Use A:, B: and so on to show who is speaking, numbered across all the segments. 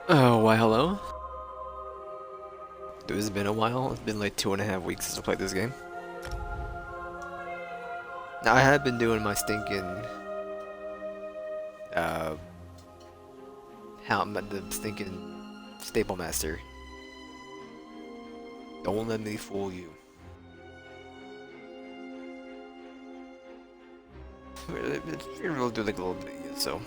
A: Oh, why hello? Dude, it's been a while. It's been like 2.5 weeks since I played this game. Now, I have been doing my stinking, uh, the stinking Staple Master. Don't let me fool you. We'll do like a little bit, so.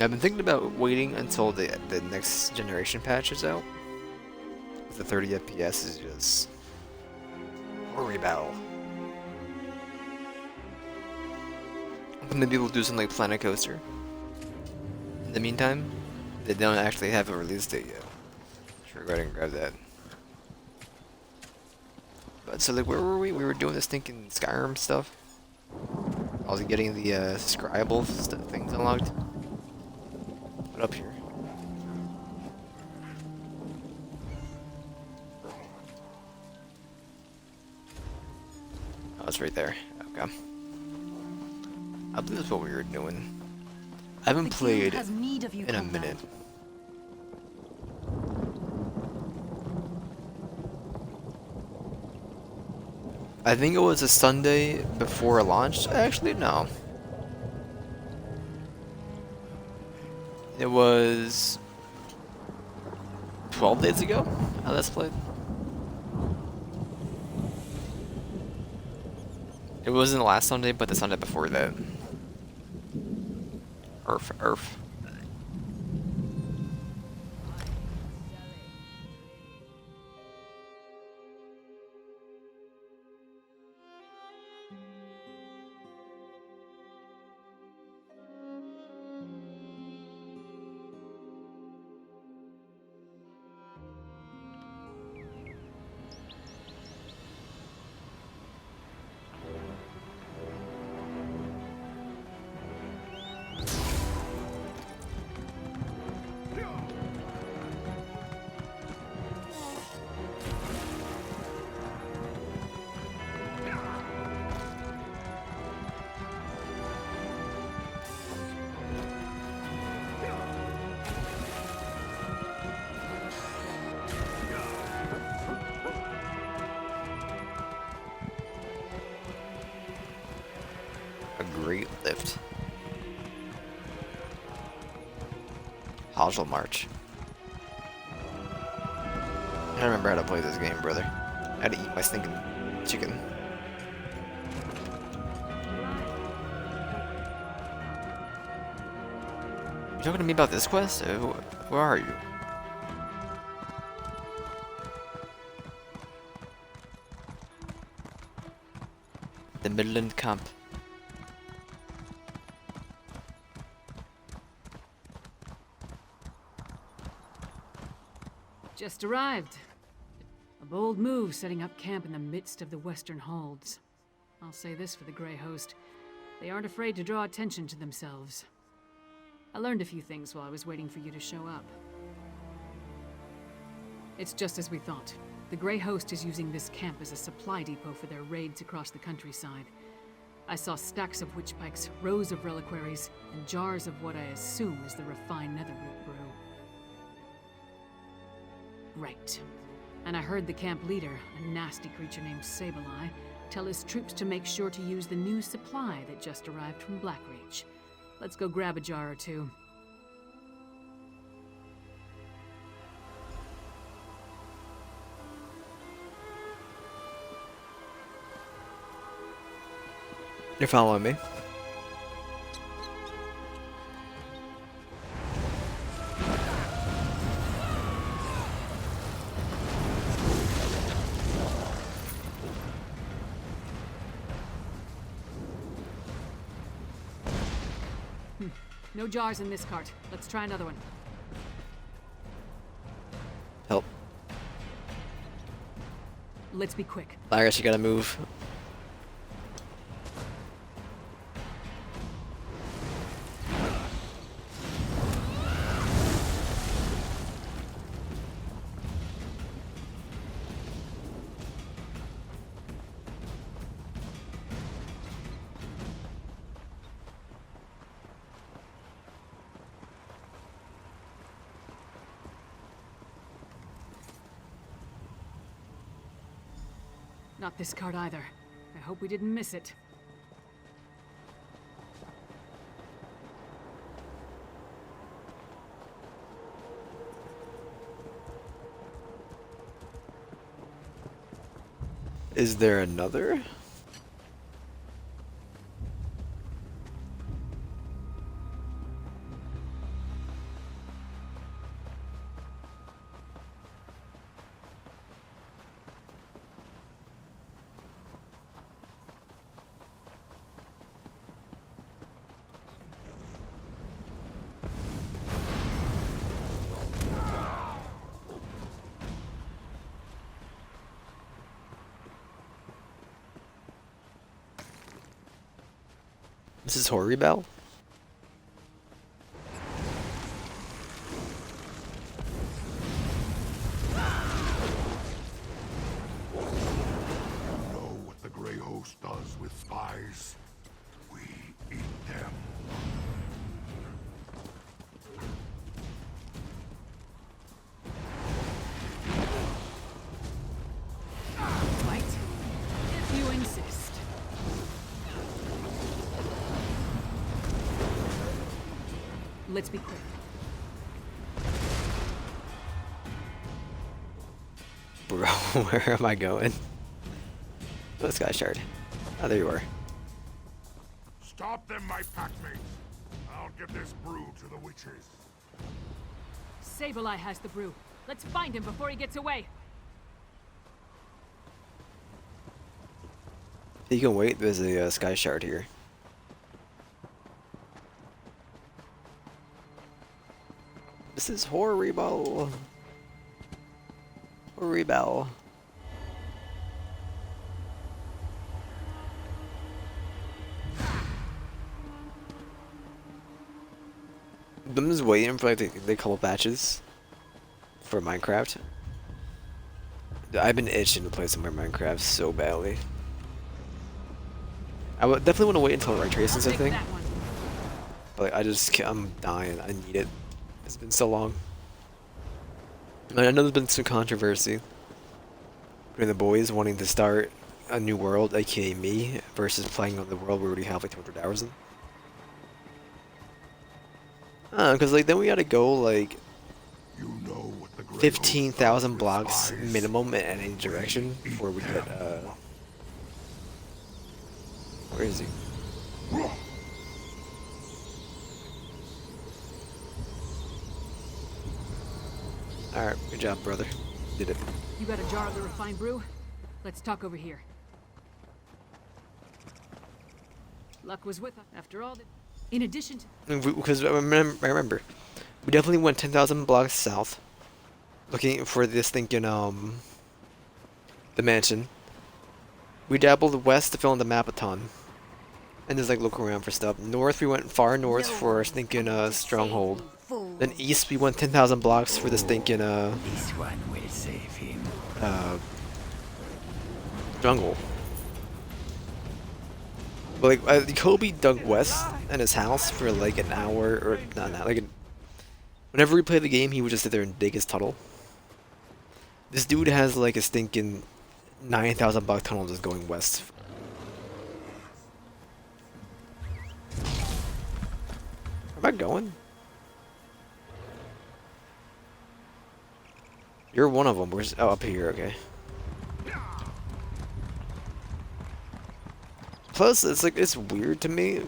A: I've been thinking about waiting until the next generation patch is out. The 30 FPS is just horrible. Maybe we'll do something like Planet Coaster. In the meantime, they don't actually have a release date yet. Sure, go ahead and grab that. But so like, where were we? We were doing this thinking Skyrim stuff. I was getting the scribble things unlocked. What up here? Oh, it's right there. Okay. I believe that's what we were doing. I haven't played in a minute. I think it was a Sunday before it launched. Actually, no. It was 12 days ago. Let's play. It wasn't the last Sunday, but the Sunday before that. Earth. A great lift. Hosel March. I remember how to play this game, brother. I had to eat my stinking chicken. You talking to me about this quest? Where are you? The Midland Camp.
B: Just arrived. A bold move setting up camp in the midst of the Western Holds. I'll say this for the Grey Host. They aren't afraid to draw attention to themselves. I learned a few things while I was waiting for you to show up. It's just as we thought. The Grey Host is using this camp as a supply depot for their raids across the countryside. I saw stacks of witch pikes, rows of reliquaries, and jars of what I assume is the refined netherroot brew. Right. And I heard the camp leader, a nasty creature named Sableye, tell his troops to make sure to use the new supply that just arrived from Blackreach. Let's go grab a jar or two.
A: You're following me?
B: No jars in this cart. Let's try another one.
A: Help.
B: Let's be quick.
A: I guess you gotta move.
B: Not this card either. I hope we didn't miss it.
A: Is there another? This is Horribel?
C: Know what the Grey Host does with spies? We eat them.
B: Right? If you insist. Let's be clear.
A: Bro, where am I going? Oh, Sky Shard. Oh, there you are.
C: Stop them, my packmates. I'll give this brew to the witches.
B: Sableye has the brew. Let's find him before he gets away.
A: You can wait, there's a Sky Shard here. This is Horribel. Horribel. I'm just waiting for like the couple patches for Minecraft. I've been itching to play some more Minecraft so badly. I would definitely want to wait until ray tracing's a thing, but like, I just can't, I'm dying. I need it. It's been so long. And I know there's been some controversy between the boys wanting to start a new world, aka me, versus playing on the world we already have like 200 hours in. Because like then we gotta go like
C: You know what the Grey
A: 15,000
C: Host does
A: blocks
C: with spies?
A: minimum in any direction before we get where is he? Alright, good job, brother. Did it.
B: You got a jar of the refined brew? Let's talk over here. Luck was with us after all. In addition to...
A: Because I remember, we definitely went 10,000 blocks south, looking for this thinking, the mansion. We dabbled west to fill in the map a ton, and just like look around for stuff. North, we went far north for our stinking stronghold. Then east, we went 10,000 blocks for this thinking
D: This one will save him.
A: jungle. But like Kobe dug west in his house for like an hour or not like whenever we play the game, he would just sit there and dig his tunnel. This dude has like a stinking 9,000 block tunnel just going west. Where am I going? You're one of them. Where's up here? Okay. Plus, it's like it's weird to me.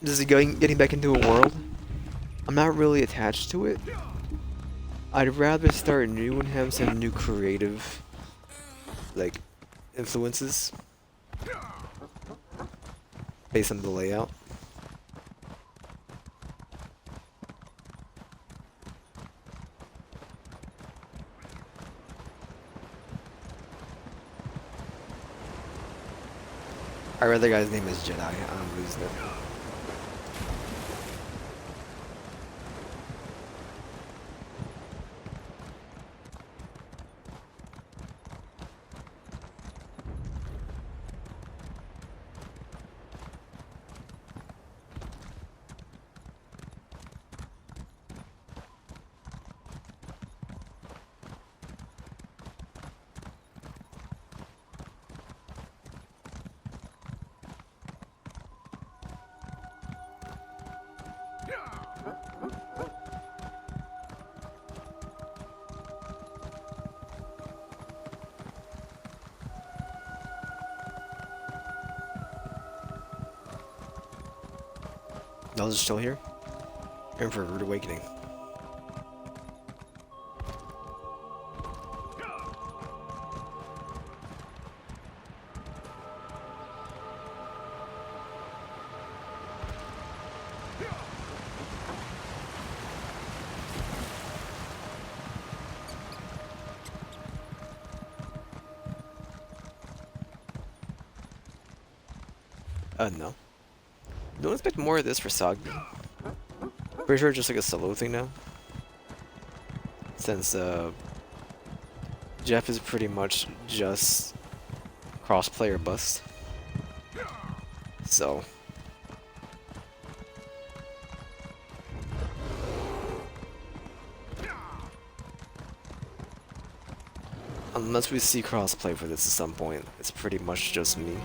A: Just getting back into a world. I'm not really attached to it. I'd rather start new and have some new creative, like, influences based on the layout. Our other guy's name is Jedi. I'm losing it. I'll just chill here. And for a rude awakening. No. Don't expect more of this for Sogby. Pretty sure it's just like a solo thing now. Since, Jeff is pretty much just cross-play or bust. So. Unless we see crossplay for this at some point, it's pretty much just me.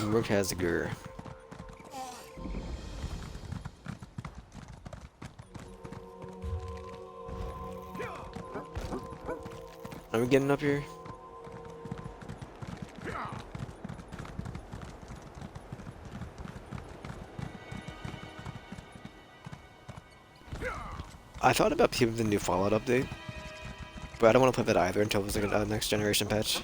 A: Rook has the Gur. Are we getting up here? I thought about keeping the new Fallout update, but I don't want to put that either until there's like a next generation patch.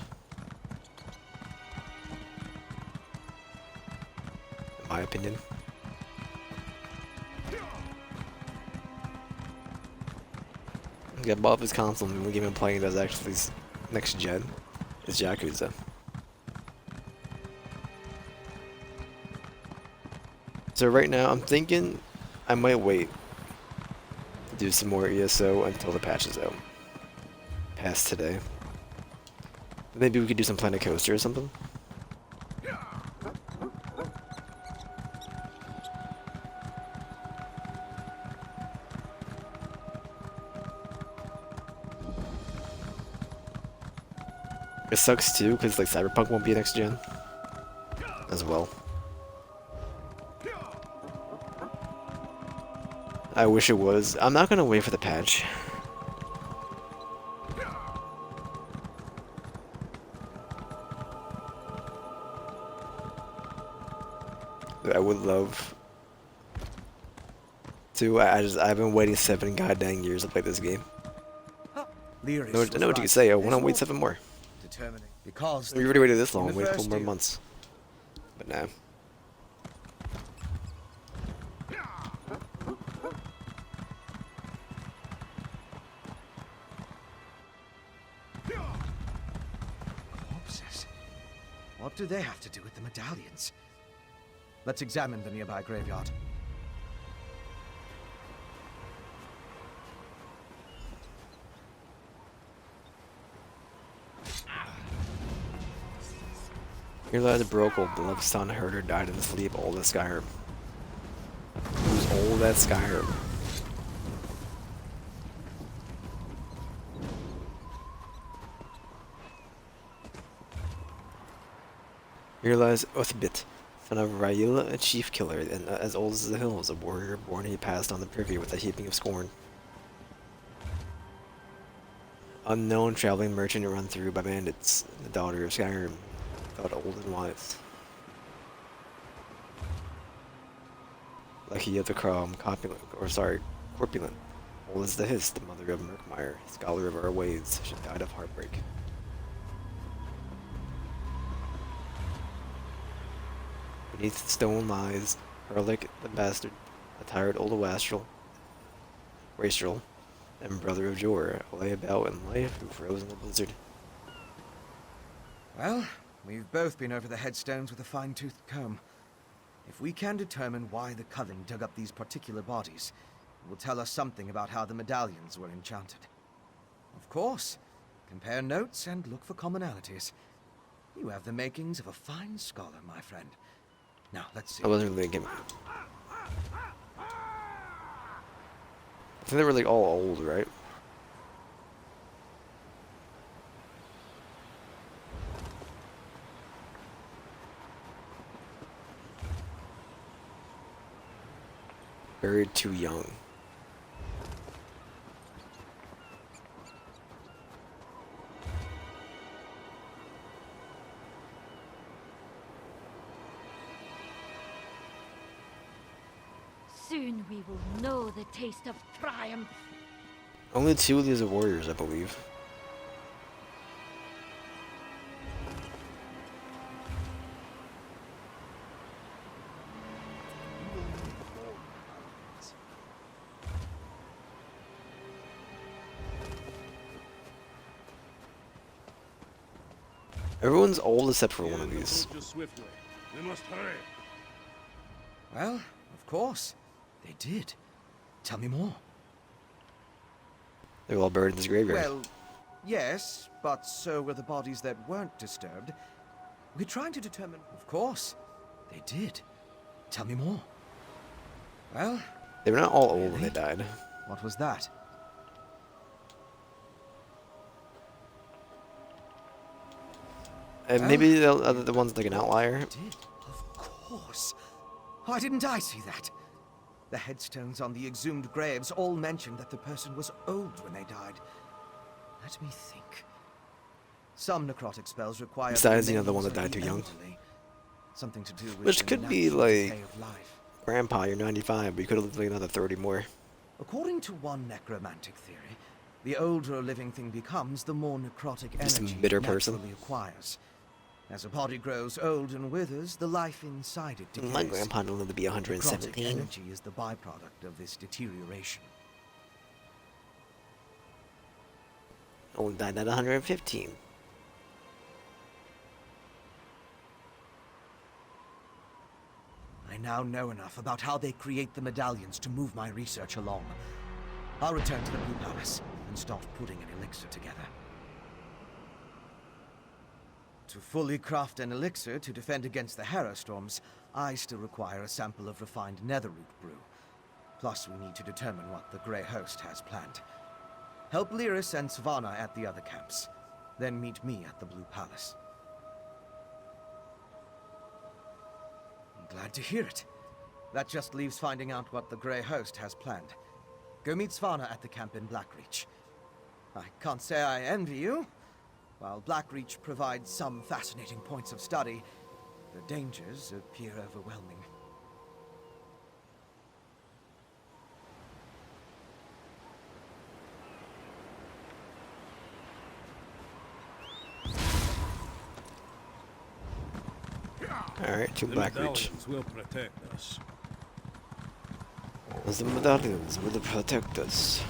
A: In my opinion. Yeah, Bob his console and the game I'm playing that's actually next gen is Yakuza. So right now I'm thinking I might wait to do some more ESO until the patch is out. Past today. Maybe we could do some Planet Coaster or something. It sucks too, because like Cyberpunk won't be next gen as well. I wish it was. I'm not gonna wait for the patch. I would love to. I've been waiting 7 goddamn years to play this game. I know what you can say. I want to wait 7 more.
E: Because
A: We already waited this long. Wait 4 more months. But nah.
E: corpses. What do they have to do with the medallions? Let's examine the nearby graveyard.
A: Here lies Brokel, beloved son, heard or died in sleep, old as Skyrim. Who's old as Skyrim? Here lies Uthbit, son of Raila, a chief killer, and as old as the hills, a warrior born he passed on the privy with a heaping of scorn. Unknown traveling merchant run through by bandits, the daughter of Skyrim. Thought old and wise. Lucky of the Crom, corpulent. Old as the Hist, the mother of Murkmire, scholar of our ways, she died of heartbreak. Beneath the stone lies Herlick the bastard, a tired old wastrel, and brother of Jor, lay about in life who froze in the blizzard.
E: Well, we've both been over the headstones with a fine-toothed comb. If we can determine why the Coven dug up these particular bodies, it will tell us something about how the medallions were enchanted. Of course, compare notes and look for commonalities. You have the makings of a fine scholar, my friend. Now, let's see.
A: I wasn't really giving. think they were like all old, right? Buried too young.
F: Soon we will know the taste of triumph.
A: Only 2 of these are warriors, I believe. Everyone's old except for one of these.
C: We must hurry.
E: Well, of course. They did. Tell me more.
A: They're all buried in this graveyard.
E: Well, yes, but so were the bodies that weren't disturbed. We're trying to determine... Of course. They did. Tell me more. Well,
A: They were not all old when
E: really?
A: they died.
E: what was that?
A: And
E: Well,
A: maybe the one's like an outlier.
E: Did? Of course. Why didn't I see that? The headstones on the exhumed graves all mentioned that the person was old when they died. Let me think. Some necrotic spells require...
A: Besides,
E: the
A: you know, the one
E: remains
A: that
E: of
A: died
E: the
A: too young.
E: elderly. Something to do with
A: Which
E: the
A: could be,
E: natural
A: like-
E: decay of life.
A: Grandpa, you're 95, but you could have lived like another 30 more.
E: According to one necromantic theory, the older a living thing becomes, the more necrotic
A: Just some
E: energy
A: bitter
E: it
A: person.
E: naturally acquires. As a body grows old and withers, the life inside it decays.
A: My grandpa didn't live to be
E: Necrotic
A: 117.
E: energy is the byproduct of this deterioration.
A: Only died at 115.
E: I now know enough about how they create the medallions to move my research along. I'll return to the Blue Palace and start putting an elixir together. To fully craft an elixir to defend against the Hera storms, I still require a sample of refined netherroot brew. Plus, we need to determine what the Grey Host has planned. Help Lyris and Svanna at the other camps. Then meet me at the Blue Palace. I'm glad to hear it. That just leaves finding out what the Grey Host has planned. Go meet Svanna at the camp in Blackreach. I can't say I envy you. While Blackreach provides some fascinating points of study, the dangers appear overwhelming.
A: Alright, to
G: The
A: Blackreach.
G: medallions will protect us.
A: The medallions will protect us.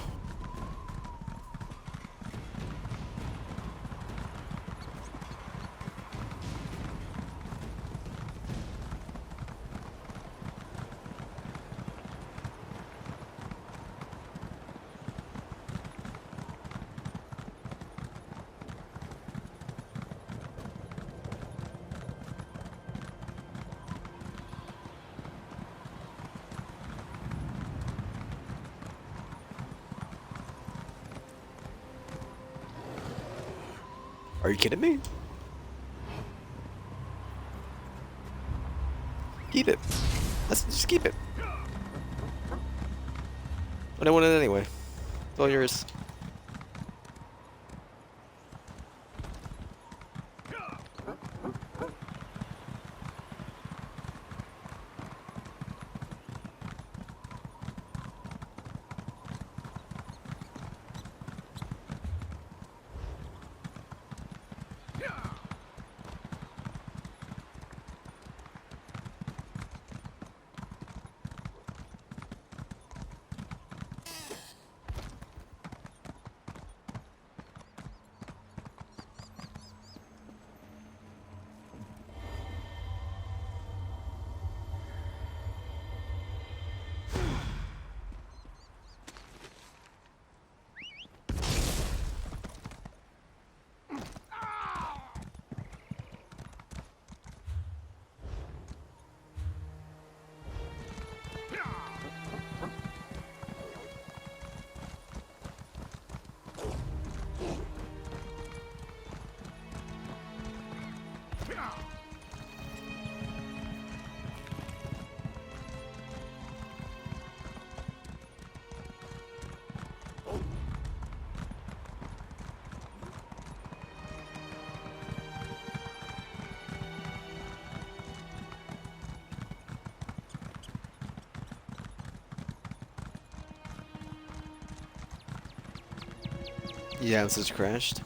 A: Are you kidding me? Keep it. Let's just keep it. I don't want it anyway. It's all yours. Yeah, it's just crashed.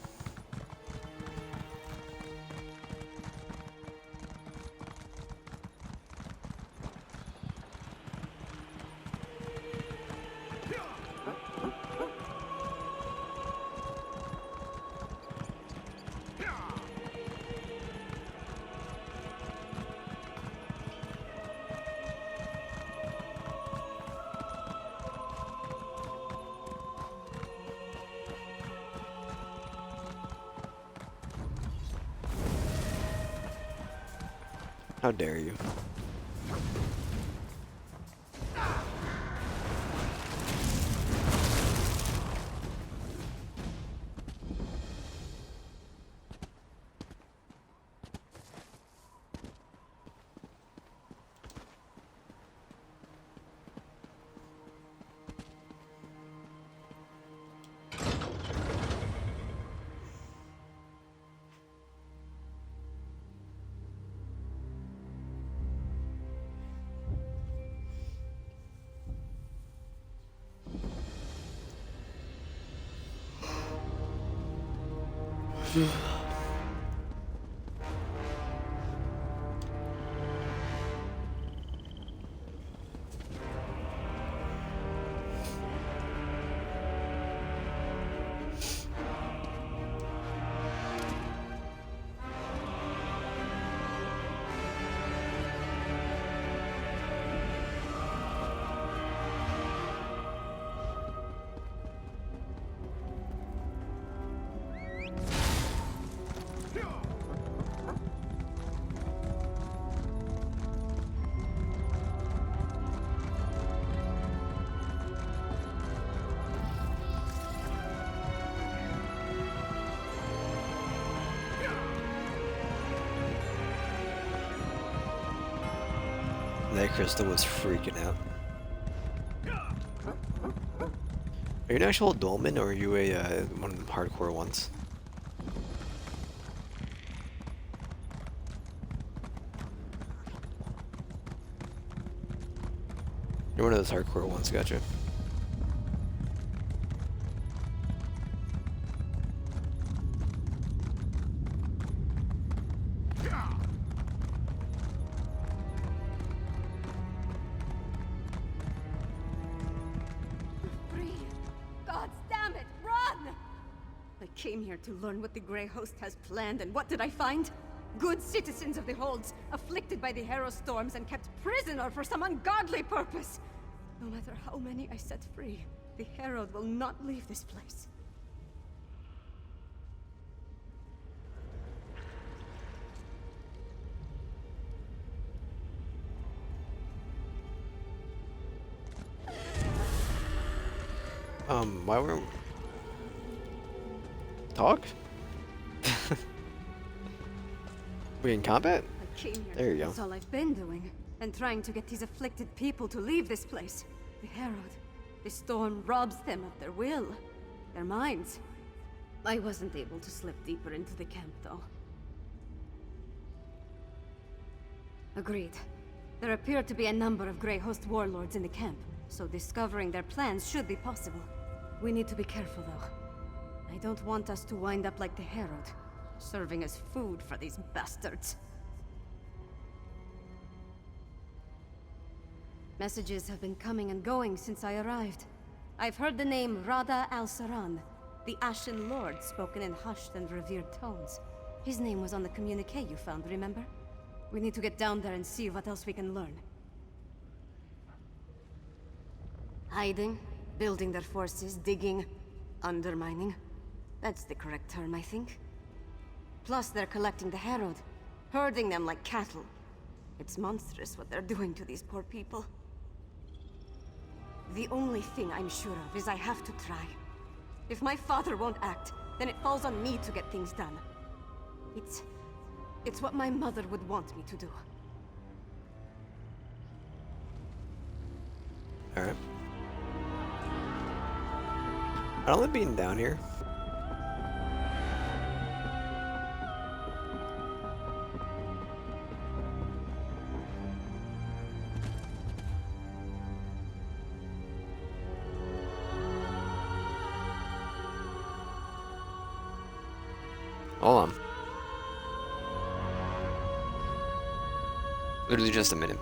A: How dare you? That crystal was freaking out. Are you an actual dolmen, or are you a one of the hardcore ones? You're one of those hardcore ones, gotcha.
H: Free! God damn it, run! I came here to learn what the Grey Host has planned, and what did I find? Good citizens of the Holds, afflicted by the Harrow storms and kept prisoner for some ungodly purpose. No matter how many I set free, the Herald will not leave this place.
A: Why were talk? We in combat?
H: I came here.
A: There you go.
H: That's all I've been doing. And trying to get these afflicted people to leave this place. The Herald. The storm robs them of their will. Their minds. I wasn't able to slip deeper into the camp, though. Agreed. There appear to be a number of Grey Host warlords in the camp, so discovering their plans should be possible. We need to be careful, though. I don't want us to wind up like the Herald, serving as food for these bastards. Messages have been coming and going since I arrived. I've heard the name Rada al-Saran, the Ashen Lord, spoken in hushed and revered tones. His name was on the communique you found, remember? We need to get down there and see what else we can learn. Hiding, building their forces, digging, undermining. That's the correct term, I think. Plus, they're collecting the Herald, herding them like cattle. It's monstrous what they're doing to these poor people. The only thing I'm sure of is I have to try. If my father won't act, then it falls on me to get things done. It's what my mother would want me to do.
A: Alright. I don't like being down here. Hold on. Literally just a minute.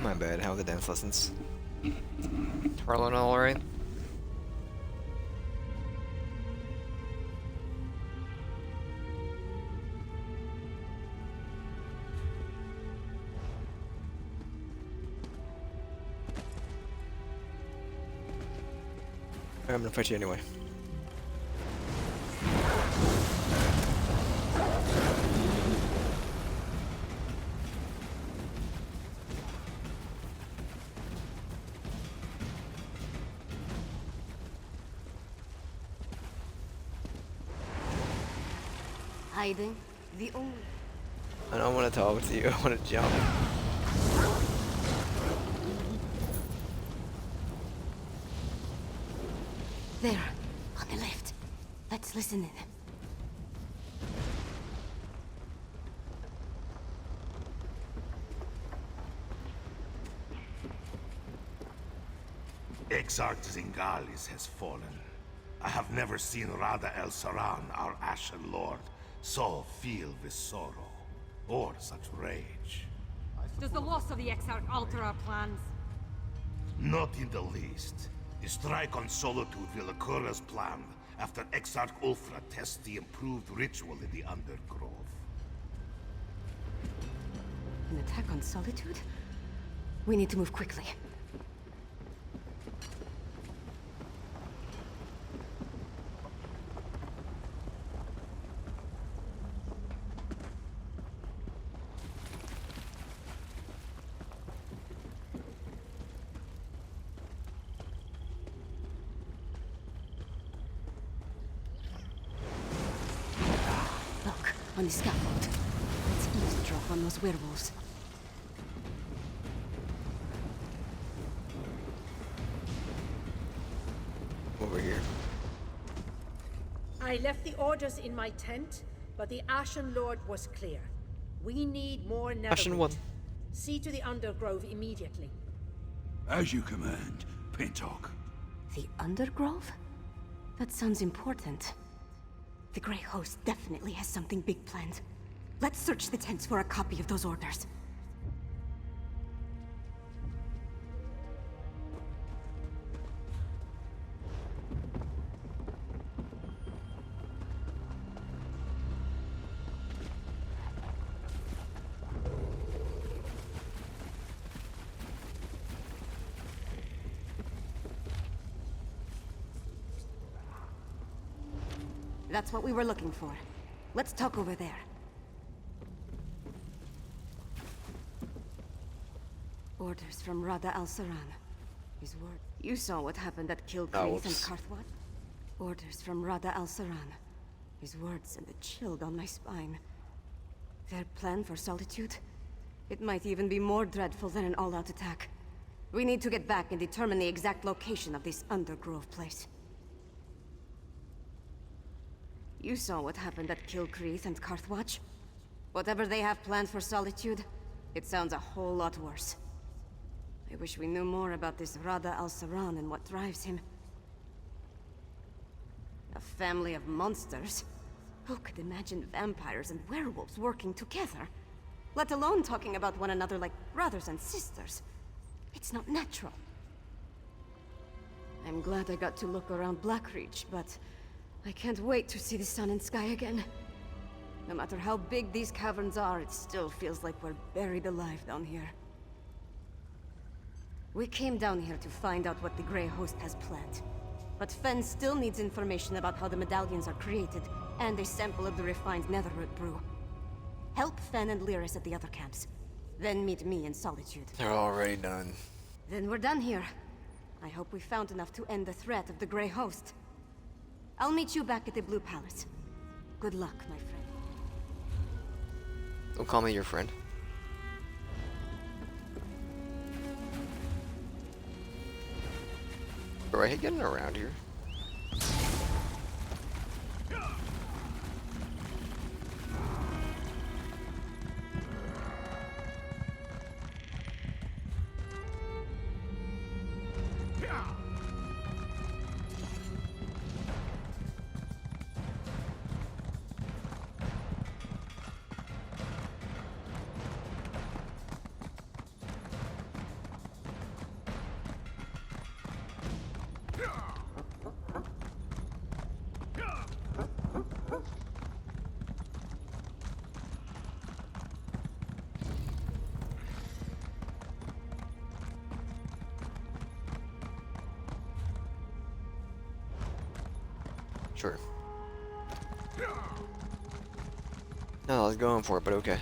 A: My bad, how are the dance lessons? Harlan alright? I'm gonna fight you anyway.
H: Hiding? The only...
A: I don't want to talk to you, I want to jump.
H: There, on the left. Let's listen in.
C: Exarch Zingalis has fallen. I have never seen Rada El Saran, our Ashen Lord, so filled with sorrow, or such rage.
F: Does the loss of the Exarch alter our plans?
C: Not in the least. The strike on Solitude will occur as planned, after Exarch Ulfra tests the improved ritual in the Undergrove.
H: An attack on Solitude? We need to move quickly. Look, on the scaffold. Let's eavesdrop on those werewolves.
A: Over here.
I: I left the orders in my tent, but the Ashen Lord was clear. We need more
A: Ashen
I: netherite.
A: one.
I: See to the Undergrove immediately.
D: As you command, Pintock.
H: The Undergrove? That sounds important. The Grey Host definitely has something big planned. Let's search the tents for a copy of those orders. That's what we were looking for. Let's talk over there. Orders from Rada al-Saran. His word. You saw what happened at Kilcreath and Karthwat? Orders from Rada al-Saran. His words sent a chill down my spine. Their plan for Solitude? It might even be more dreadful than an all-out attack. We need to get back and determine the exact location of this Undergrove place. You saw what happened at Kilcreath and Karthwatch? Whatever they have planned for Solitude, it sounds a whole lot worse. I wish we knew more about this Rada al-Saran and what drives him. A family of monsters? Who could imagine vampires and werewolves working together? Let alone talking about one another like brothers and sisters. It's not natural. I'm glad I got to look around Blackreach, but I can't wait to see the sun and sky again. No matter how big these caverns are, it still feels like we're buried alive down here. We came down here to find out what the Grey Host has planned. But Fen still needs information about how the medallions are created, and a sample of the refined netherroot brew. Help Fen and Lyris at the other camps. Then meet me in Solitude.
A: They're already done.
H: Then we're done here. I hope we found enough to end the threat of the Grey Host. I'll meet you back at the Blue Palace. Good luck, my friend.
A: Don't call me your friend. Bro, I hate getting around here. Sure. No, I was going for it, but okay.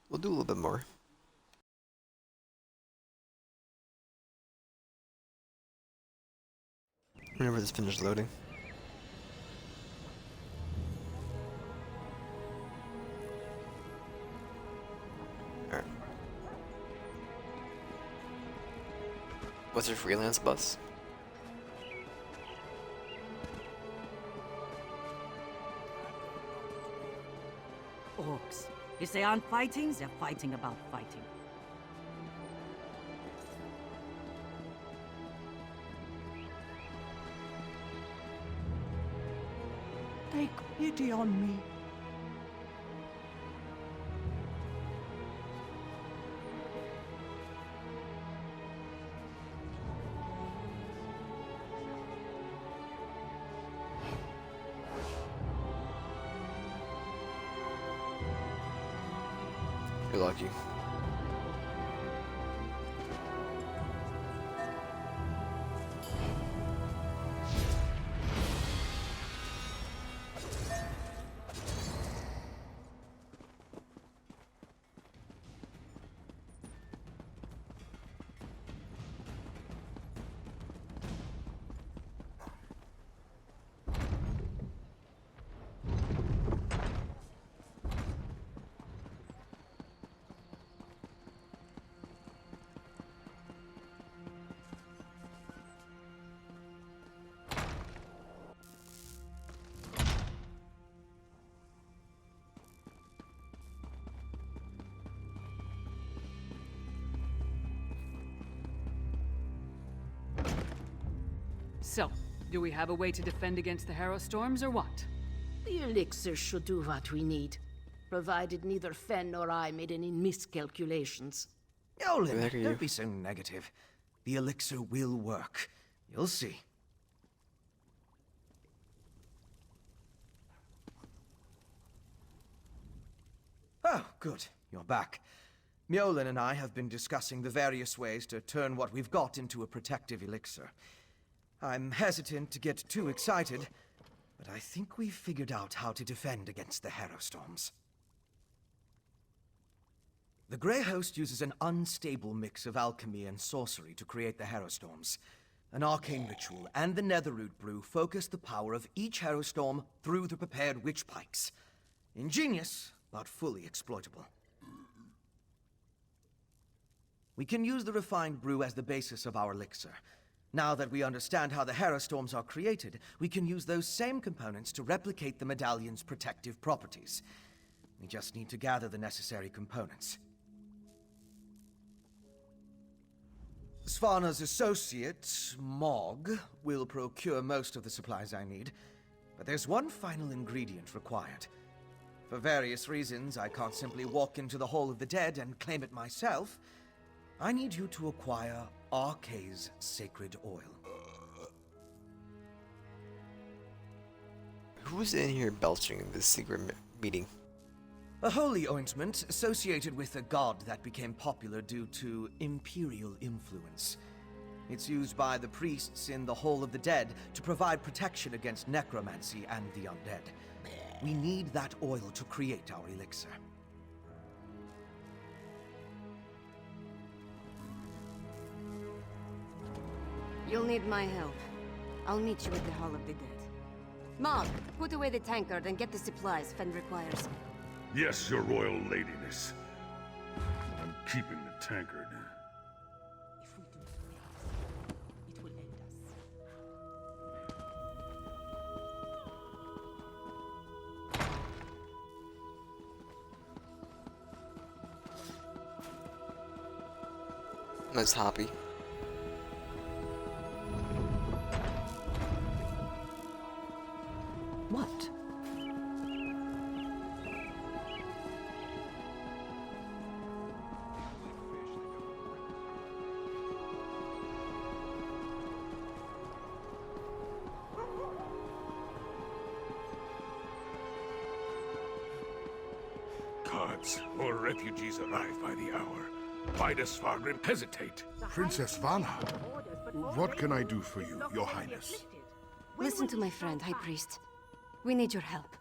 A: We'll do a little bit more. Whenever this finishes loading. As a freelance bus?
J: Orcs. If they aren't fighting, they're fighting about fighting.
K: Take pity on me.
A: You're lucky.
B: So, do we have a way to defend against the Harrow Storms, or what?
I: The elixir should do what we need, provided neither Fen nor I made any miscalculations.
E: Yolen,
A: Where are you?
E: don't be so negative. The elixir will work. You'll see. Oh, good. You're back. Mjolnir and I have been discussing the various ways to turn what we've got into a protective elixir. I'm hesitant to get too excited, but I think we've figured out how to defend against the Harrow Storms. The Grey Host uses an unstable mix of alchemy and sorcery to create the Harrow Storms. An arcane ritual and the Netherroot brew focus the power of each Harrow Storm through the prepared witch pikes. Ingenious, but fully exploitable. We can use the refined brew as the basis of our elixir. Now that we understand how the Harrow Storms are created, we can use those same components to replicate the medallion's protective properties. We just need to gather the necessary components. Svana's associate, Mog, will procure most of the supplies I need, but there's one final ingredient required. For various reasons, I can't simply walk into the Hall of the Dead and claim it myself. I need you to acquire Arkay's sacred oil.
A: Who's in here belching in this secret meeting?
E: A holy ointment associated with a god that became popular due to imperial influence. It's used by the priests in the Hall of the Dead to provide protection against necromancy and the undead. We need that oil to create our elixir.
H: You'll need my help. I'll meet you at the Hall of the Dead. Mog, put away the tankard and get the supplies Fen requires.
D: Yes, your royal ladiness. I'm keeping the tankard.
J: If we do not, it will end us.
A: Nice Hoppy.
J: What?
D: Guards or refugees arrive by the hour. Why does Fargrim hesitate?
C: Princess Vana, what can I do for you, your highness?
H: Listen to my friend, High Priest. We need your help.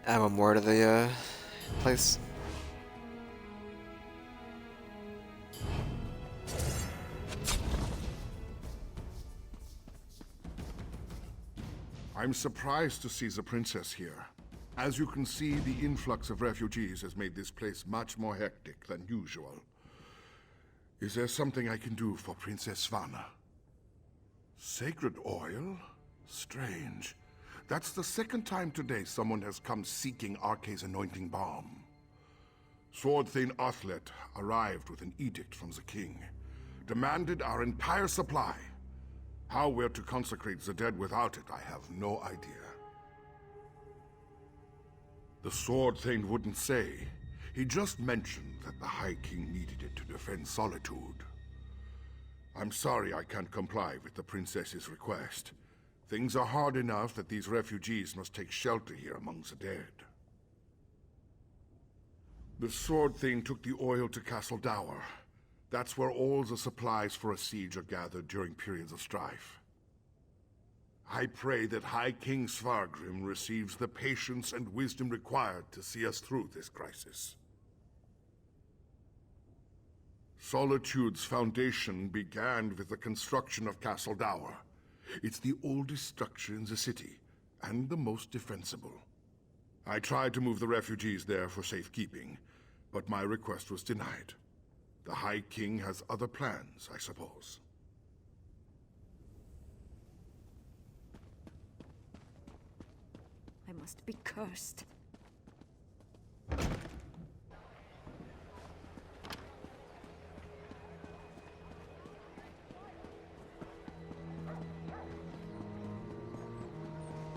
A: Add more to the place.
C: I'm surprised to see the princess here.
D: As you can see, the influx of refugees has made this place much more hectic than usual. Is there something I can do for Princess Svanna? Sacred oil? Strange. That's the second time today someone has come seeking Arkay's anointing balm. Sword Thane Athlet arrived with an edict from the king. Demanded our entire supply. How we're to consecrate the dead without it, I have no idea. The Sword Thane wouldn't say. He just mentioned that the High King needed it to defend Solitude. I'm sorry I can't comply with the princess's request. Things are hard enough that these refugees must take shelter here among the dead. The Sword Thane took the oil to Castle Dour. That's where all the supplies for a siege are gathered during periods of strife. I pray that High King Svargrim receives the patience and wisdom required to see us through this crisis. Solitude's foundation began with the construction of Castle Dour. It's the oldest structure in the city, and the most defensible. I tried to move the refugees there for safekeeping, but my request was denied. The High King has other plans, I suppose.
H: I must be cursed.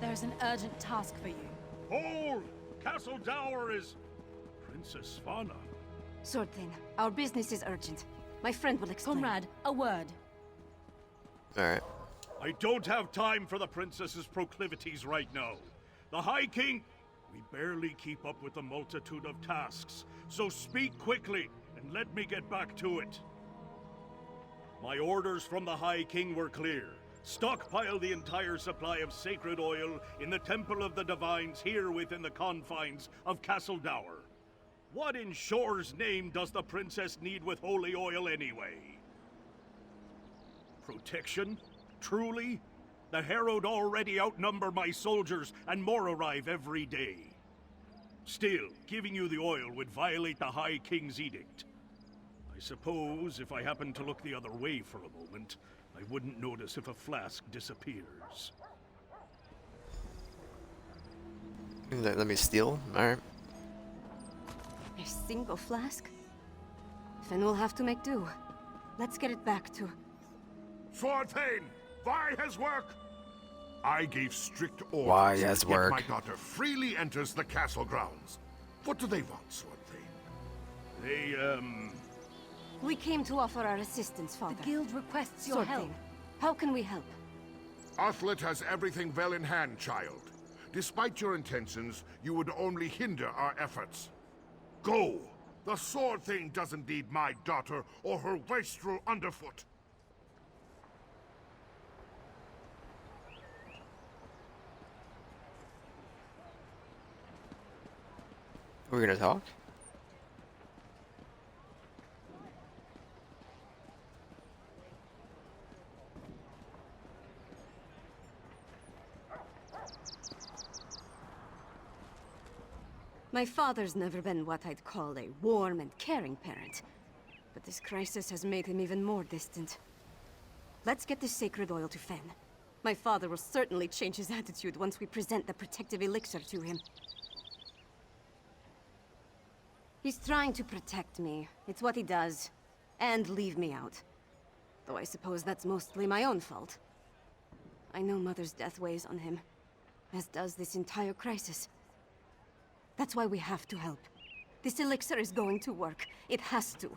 F: There's an urgent task for you.
G: Hold! Castle Dour is... Princess Svanna.
H: Sword Thane, our business is urgent. My friend will explain.
F: Comrade, a word.
A: Alright.
G: I don't have time for the princess's proclivities right now. The High King... We barely keep up with the multitude of tasks, so speak quickly and let me get back to it. My orders from the High King were clear. Stockpile the entire supply of sacred oil in the Temple of the Divines here within the confines of Castle Dour. What in Shore's name does the princess need with holy oil anyway? Protection? Truly? The Herald already outnumber my soldiers, and more arrive every day. Still, giving you the oil would violate the High King's edict. I suppose if I happened to look the other way for a moment, I wouldn't notice if a flask disappears.
A: Let me steal. Alright.
H: A single flask? Then we'll have to make do. Let's get it back to...
C: Sword Thane! Why has work? I gave strict orders.
A: Why has
C: yet
A: work?
C: My daughter freely enters the castle grounds. What do they want, Sword Thane?
G: They,
H: We came to offer our assistance, Father.
F: The guild requests your
H: Sword
F: help.
H: Thane, how can we help?
C: Athlet has everything well in hand, child. Despite your intentions, you would only hinder our efforts. Go! The Sword Thane doesn't need my daughter or her wastrel underfoot.
A: We're gonna talk?
H: My father's never been what I'd call a warm and caring parent. But this crisis has made him even more distant. Let's get this sacred oil to Fen. My father will certainly change his attitude once we present the protective elixir to him. He's trying to protect me. It's what he does. And leave me out. Though I suppose that's mostly my own fault. I know Mother's death weighs on him. As does this entire crisis. That's why we have to help. This elixir is going to work. It has to.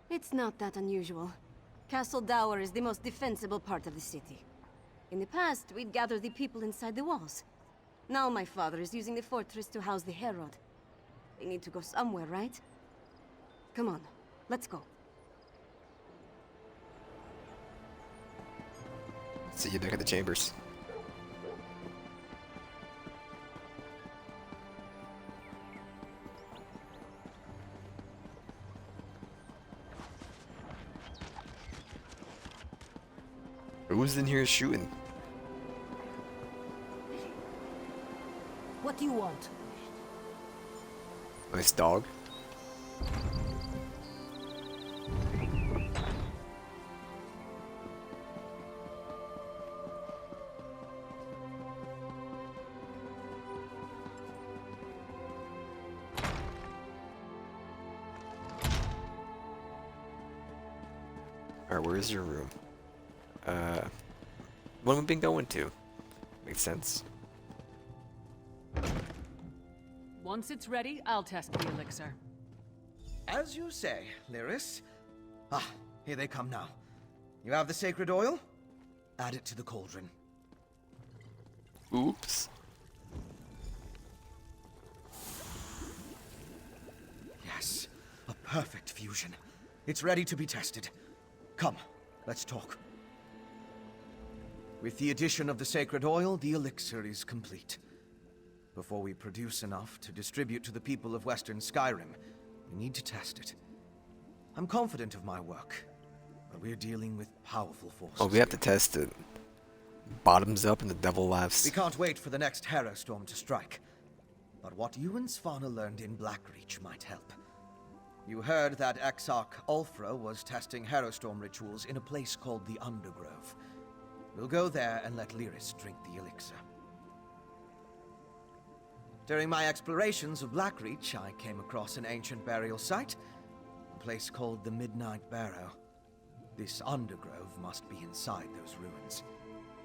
H: It's not that unusual. Castle Dour is the most defensible part of the city. In the past, we'd gather the people inside the walls. Now my father is using the fortress to house the Herald. They need to go somewhere, right? Come on, let's go.
A: See you back at the chambers. Who's in here shooting?
K: you want?
A: Nice dog. Alright, where is your room? What have we been going to? Makes sense.
B: Once it's ready, I'll test the elixir.
E: As you say, Lyris. Ah, here they come now. You have the sacred oil? Add it to the cauldron.
A: Oops.
E: Yes, a perfect fusion. It's ready to be tested. Come, let's talk. With the addition of the sacred oil, the elixir is complete. Before we produce enough to distribute to the people of Western Skyrim, we need to test it. I'm confident of my work, but we're dealing with powerful forces.
A: Oh, we have to test it. Bottoms up and the devil laughs.
E: We can't wait for the next Harrow Storm to strike. But what you and Svanna learned in Blackreach might help. You heard that Exarch Ulfra was testing Harrow Storm rituals in a place called the Undergrove. We'll go there and let Lyris drink the elixir. During my explorations of Blackreach, I came across an ancient burial site, a place called the Midnight Barrow. This Undergrove must be inside those ruins.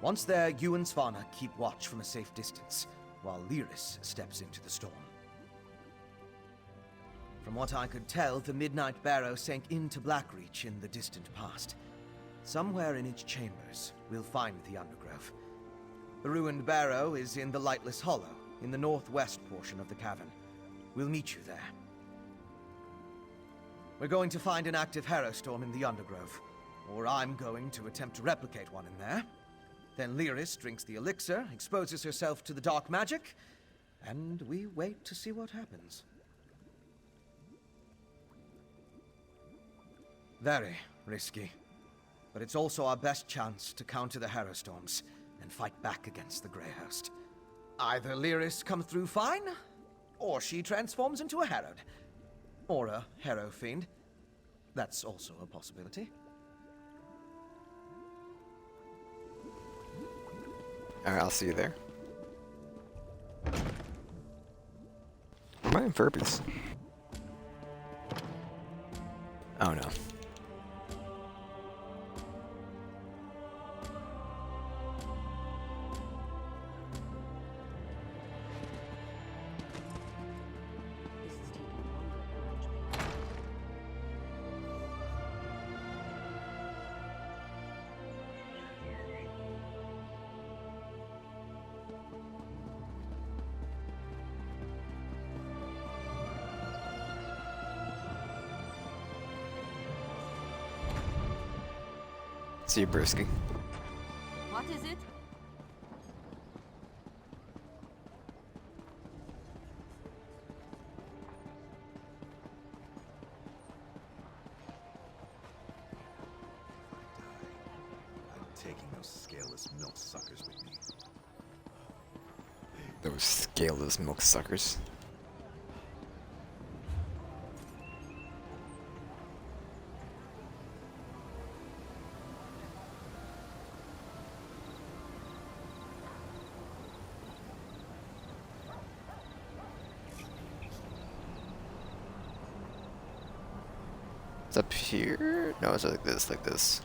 E: Once there, you and Svanna keep watch from a safe distance, while Lyris steps into the storm. From what I could tell, the Midnight Barrow sank into Blackreach in the distant past. Somewhere in its chambers, we'll find the Undergrove. The ruined barrow is in the Lightless Hollow, in the northwest portion of the cavern. We'll meet you there. We're going to find an active Harrow Storm in the Undergrove, or I'm going to attempt to replicate one in there. Then Lyris drinks the elixir, exposes herself to the dark magic, and we wait to see what happens. Very risky. But it's also our best chance to counter the Harrow Storms and fight back against the Grey Host. Either Lyris comes through fine, or she transforms into a Harrowed. Or a Harrow Fiend. That's also a possibility.
A: Alright, I'll see you there. Am I in Furbies? Oh no. See you, Brisky.
F: What is it?
L: I'm taking those scaleless milk suckers with me.
A: Those scaleless milk suckers. It's up here? No, it's like this, like this.